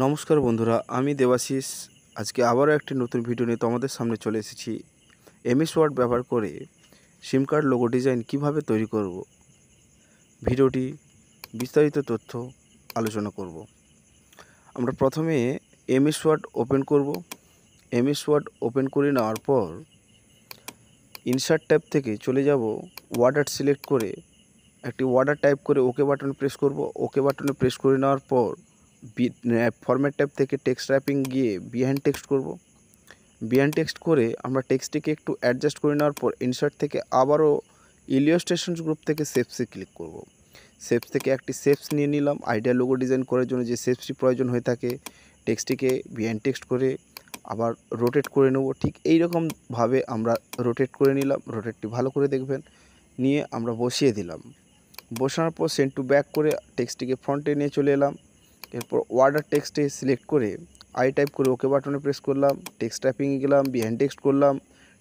নমস্কার বন্ধুরা, আমি দেবাশিস। আজকে আবারও একটি নতুন ভিডিও নিয়ে তোমাদের সামনে চলে এসেছি। এমএস ওয়ার্ড ব্যবহার করে সিম কার্ড লোগো ডিজাইন কিভাবে তৈরি করব, ভিডিওটি বিস্তারিত তথ্য আলোচনা করব। আমরা প্রথমে এমএস ওয়ার্ড ওপেন করব। এমএস ওয়ার্ড ওপেন করে নেওয়ার পর ইনসার্ট ট্যাব থেকে চলে যাব, ওয়ার্ড আর্ট সিলেক্ট করে একটি ওয়ার্ডার টাইপ করে ওকে বাটনে প্রেস করব। ওকে বাটনে প্রেস করে নেওয়ার পর ফরম্যাট ট্যাব থেকে টেক্সট র্যাপিং গিয়ে বিহাইন্ড টেক্সট করব। বিহাইন্ড টেক্সট করে আমরা টেক্সটটিকে একটু অ্যাডজাস্ট করে নেওয়ার পর ইনসার্ট থেকে আবারও ইলিয়াস্ট্রেশনস গ্রুপ থেকে শেপসে ক্লিক করব। শেপস থেকে একটি শেপস নিয়ে নিলাম। আইডিয়া লোগো ডিজাইন করার জন্য যে শেপসটি প্রয়োজন হয়ে থাকে, টেক্সটটিকে বিহাইন্ড টেক্সট করে আবার রোটেট করে নেব। ঠিক এই রকমভাবে আমরা রোটেট করে নিলাম। রোটেটটি ভালো করে দেখবেন, নিয়ে আমরা বসিয়ে দিলাম। বসানোর পর সেন্ড টু ব্যাক করে টেক্সটটিকে ফ্রন্টে নিয়ে চলে এলাম। এরপর ওয়ার্ডার টেক্সটে সিলেক্ট করে আই টাইপ করে ওকে বাটনে প্রেস করলাম। টেক্সট টাইপিংয়ে গেলাম, বিহাইন্ড টেক্সট করলাম।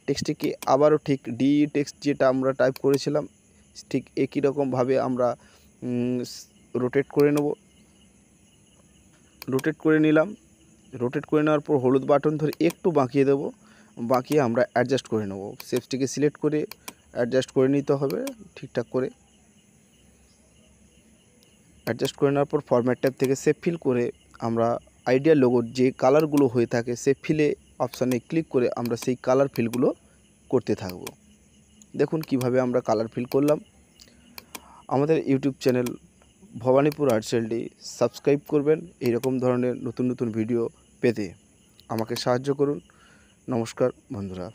টেক্সটটিকে আবারও ঠিক ডি টেক্সট যেটা আমরা টাইপ করেছিলাম ঠিক একই রকমভাবে আমরা রোটেট করে নেব। রোটেট করে নিলাম। রোটেট করে নেওয়ার পর হলুদ বাটন ধরে একটু বাঁকিয়ে দেব। বাঁকিয়ে আমরা অ্যাডজাস্ট করে নেব। শেপসটিকে সিলেক্ট করে অ্যাডজাস্ট করে নিতে হবে ঠিকঠাক করে। অ্যাডজাস্ট করে নেওয়ার পর ফরম্যাট ট্যাব থেকে সেভ ফিল করে আমরা আইডিয়া লোগোর যে কালারগুলো হয়ে থাকে সেভ ফিলে অপশানে ক্লিক করে আমরা সেই কালার ফিলগুলো করতে থাকব। দেখুন কিভাবে আমরা কালার ফিল করলাম। আমাদের ইউটিউব চ্যানেল ভবানীপুর আর্ট সেলটি সাবস্ক্রাইব করবেন এইরকম ধরনের নতুন নতুন ভিডিও পেতে। আমাকে সাহায্য করুন। নমস্কার বন্ধুরা।